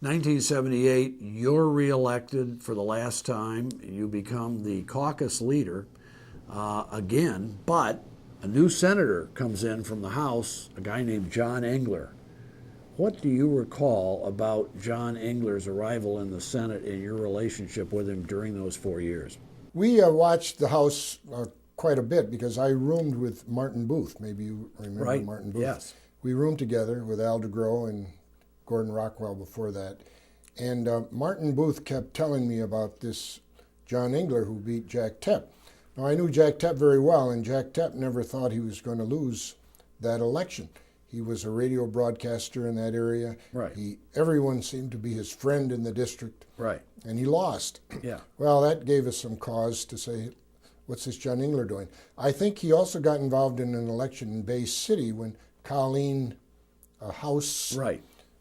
1978, you're reelected for the last time. You become the caucus leader again, but a new senator comes in from the House, a guy named John Engler. What do you recall about John Engler's arrival in the Senate and your relationship with him during those 4 years? We watched the House quite a bit because I roomed with Martin Booth. Maybe you remember Martin Booth. Yes. We roomed together with Al DeGrow and Gordon Rockwell before that. And Martin Booth kept telling me about this John Engler who beat Jack Tepp. Now, I knew Jack Tepp very well, and Jack Tepp never thought he was going to lose that election. He was a radio broadcaster in that area. Right. Everyone seemed to be his friend in the district. Right. And he lost. Yeah. Well, that gave us some cause to say, what's this John Engler doing? I think he also got involved in an election in Bay City when Colleen House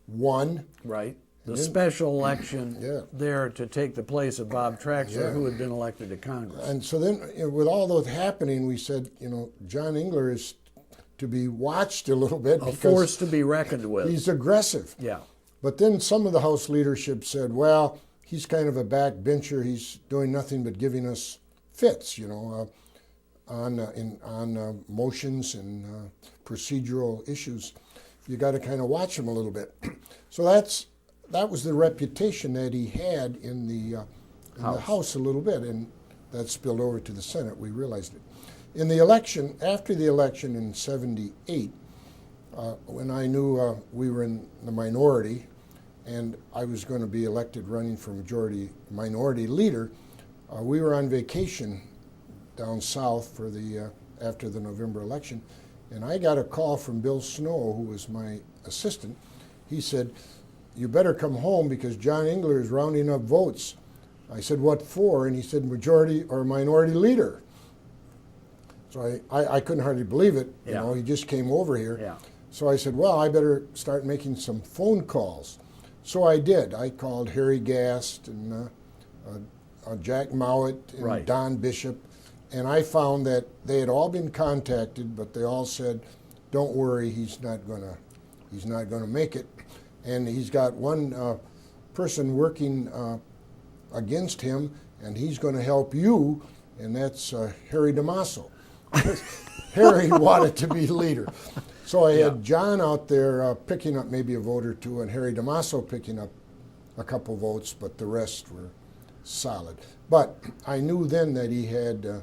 won. Right. The special election there to take the place of Bob Traxler, who had been elected to Congress. And so then, with all those happening, we said, John Engler is to be watched a little bit. A force to be reckoned with. He's aggressive. Yeah. But then some of the House leadership said, well, he's kind of a backbencher. He's doing nothing but giving us fits, on motions and procedural issues. You got to kind of watch him a little bit. So that was the reputation that he had in the House a little bit, and that spilled over to the Senate. We realized it. In the election, after the election in '78, when I knew we were in the minority and I was going to be elected running for minority leader, we were on vacation down south for after the November election, and I got a call from Bill Snow, who was my assistant. He said, "You better come home because John Engler is rounding up votes." I said, "What for?" And he said, "Majority or minority leader." So I couldn't hardly believe it. He just came over here. Yeah. So I said, well, I better start making some phone calls. So I did. I called Harry Gast and Jack Mowat and Don Bishop, and I found that they had all been contacted, but they all said, "Don't worry, he's not gonna make it." And he's got one person working against him, and he's going to help you, and that's Harry DeMasso. Harry wanted to be leader. So I had John out there picking up maybe a vote or two, and Harry DeMasso picking up a couple votes, but the rest were solid. But I knew then that he had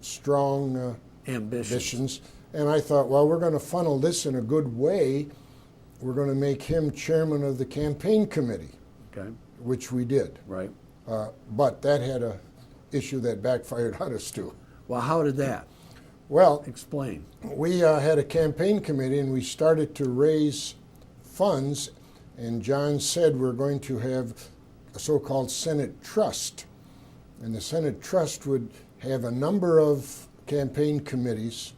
strong ambitions, and I thought, well, we're going to funnel this in a good way. We're going to make him chairman of the campaign committee, which we did. Right. But that had a issue that backfired on us too. Well, how did that? Well, explain. We had a campaign committee, and we started to raise funds, and John said we're going to have a so-called Senate trust, and the Senate trust would have a number of campaign committees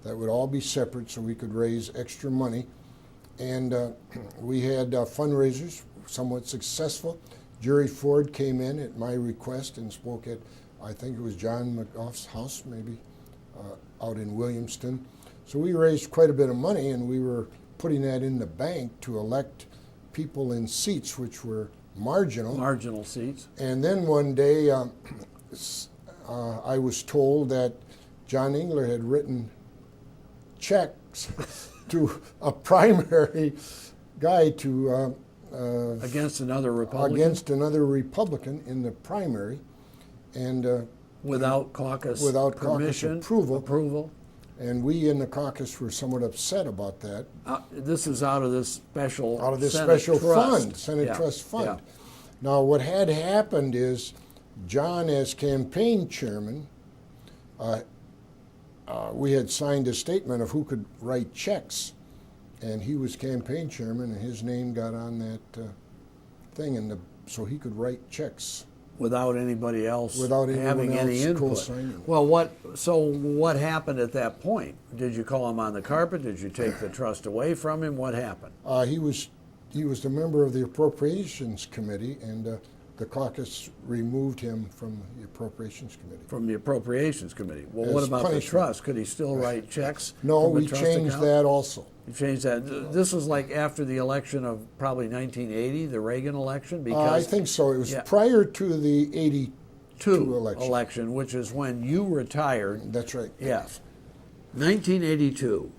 that would all be separate so we could raise extra money. And we had fundraisers, somewhat successful. Jerry Ford came in at my request and spoke at, I think it was John McGough's house, maybe, out in Williamston. So we raised quite a bit of money, and we were putting that in the bank to elect people in seats which were marginal. Marginal seats. And then one day, I was told that John Engler had written checks to a primary guy to against another Republican. Against another Republican in the primary, and without caucus approval. And we in the caucus were somewhat upset about that. This is out of this special Senate Trust Fund. Yeah. Now, what had happened is John, as campaign chairman, we had signed a statement of who could write checks, and he was campaign chairman, and his name got on that thing, and so he could write checks without anybody else having any input. Co-signing. Well, what happened at that point? Did you call him on the carpet? Did you take the trust away from him? What happened? He was the member of the Appropriations Committee, and the caucus removed him from the Appropriations Committee. From the Appropriations Committee. Well, As what about punishment. the trust? Could he still write checks? No, from a we trust changed account? that also. You changed that. This was like after the election of probably 1980, the Reagan election, I because think so. It was Yeah. prior to the 82 election. which is when you retired. That's right. Yes. 1982,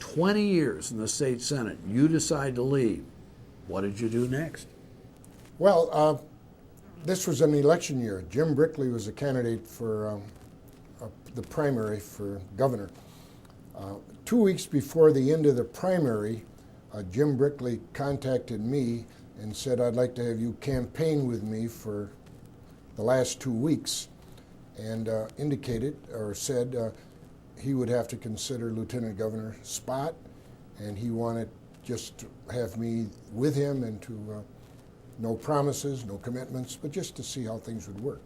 20 years in the state Senate. You decide to leave. What did you do next? Well, this was an election year. Jim Brickley was a candidate for the primary for governor. 2 weeks before the end of the primary, Jim Brickley contacted me and said, I'd like to have you campaign with me for the last 2 weeks, and indicated or said he would have to consider Lieutenant Governor spot, and he wanted just to have me with him and to no promises, no commitments, but just to see how things would work.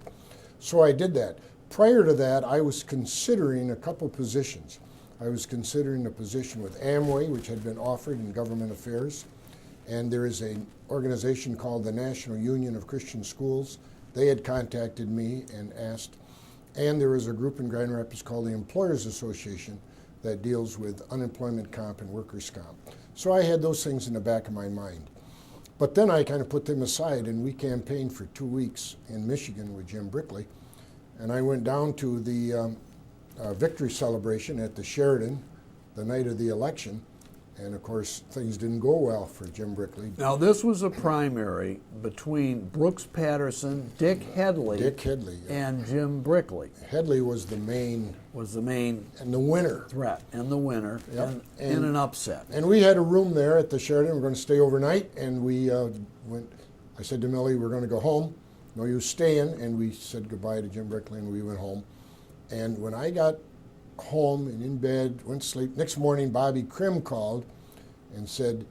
So I did that. Prior to that, I was considering a couple positions. I was considering a position with Amway, which had been offered in government affairs, and there is an organization called the National Union of Christian Schools. They had contacted me and asked, and there is a group in Grand Rapids called the Employers Association that deals with unemployment comp and workers' comp. So I had those things in the back of my mind. But then I kind of put them aside, and we campaigned for 2 weeks in Michigan with Jim Brickley. And I went down to the victory celebration at the Sheridan the night of the election. And of course, things didn't go well for Jim Brickley. Now, this was a primary between Brooks Patterson, Dick Headley, Yeah. and Jim Brickley. Headley was the main And the winner. threat and the winner, Yep. and And- in an upset. And we had a room there at the Sheridan. We're going to stay overnight, and we went. I said to Millie, "We're going to go home. No, you stay in." And we said goodbye to Jim Brickley, and we went home. And when I got home and in bed, went to sleep. Next morning, Bobby Krim called and said,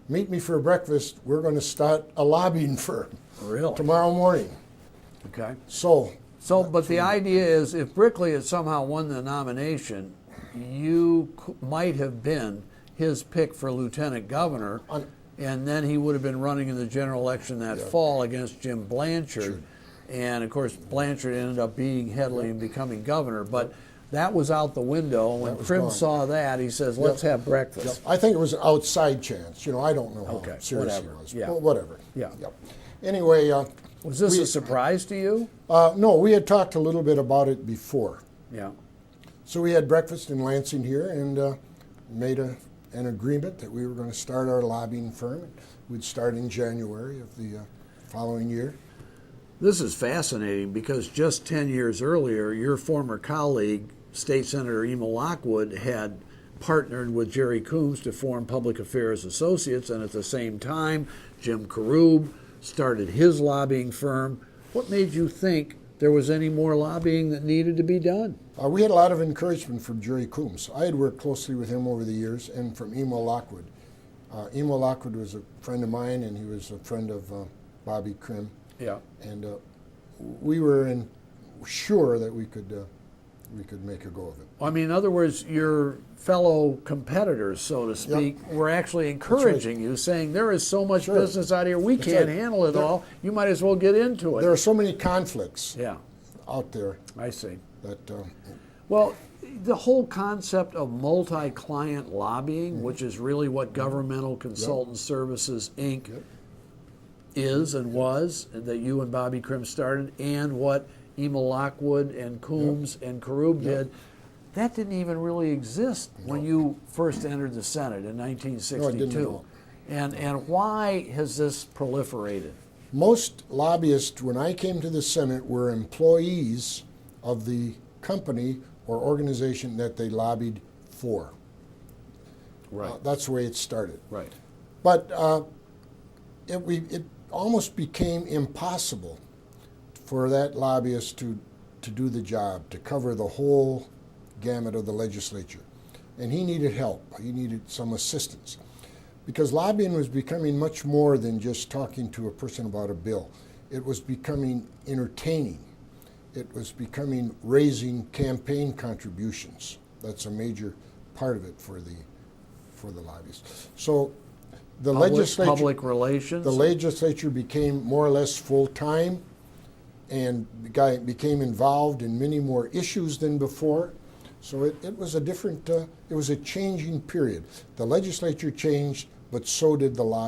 "Meet me for breakfast. We're going to start a lobbying firm Really? tomorrow morning." Okay. So But the idea is, if Brickley had somehow won the nomination, you might have been his pick for lieutenant governor, and then he would have been running in the general election that fall against Jim Blanchard. Sure. And of course, Blanchard ended up beating Headley and becoming governor. But that was out the window. When was Krim gone. saw that, he says, "Let's have breakfast." I think it was an outside chance. I don't know how Okay, serious whatever. it was. Yeah. But whatever. Yeah. Yep. Anyway, Was this we- a surprise to you? no, we had talked a little bit about it before. Yeah. So we had breakfast in Lansing here and made an agreement that we were going to start our lobbying firm. We'd start in January of the following year. This is fascinating because just 10 years earlier, your former colleague, State Senator Emil Lockwood, had partnered with Jerry Coombs to form Public Affairs Associates, and at the same time, Jim Karub started his lobbying firm. What made you think there was any more lobbying that needed to be done? We had a lot of encouragement from Jerry Coombs. I had worked closely with him over the years, and from Emil Lockwood. Emil Lockwood was a friend of mine, and he was a friend of Bobby Krim. Yeah. And we were sure that we could make a go of it. I mean, in other words, your fellow competitors, so to speak, were actually encouraging you, saying there is so much business out here, we can't handle it all. You might as well get into it. There are so many conflicts out there I see. that. Well, the whole concept of multi-client lobbying, which is really what Governmental Consultant Services, Inc. is and was, that you and Bobby Krim started, and what Emil Lockwood and Coombs and Karub did, that didn't even really exist when you first entered the Senate in 1962. No, it didn't at all. And why has this proliferated? Most lobbyists, when I came to the Senate, were employees of the company or organization that they lobbied for. Right. That's the way it started. Right. But it almost became impossible for that lobbyist to do the job, to cover the whole gamut of the legislature. And he needed help. He needed some assistance. Because lobbying was becoming much more than just talking to a person about a bill. It was becoming entertaining. It was becoming raising campaign contributions. That's a major part of it for the lobbyists. So the legislature, public relations. the legislature became more or less full-time and became involved in many more issues than before. So it was a different, it was a changing period. The legislature changed, but so did the lobby.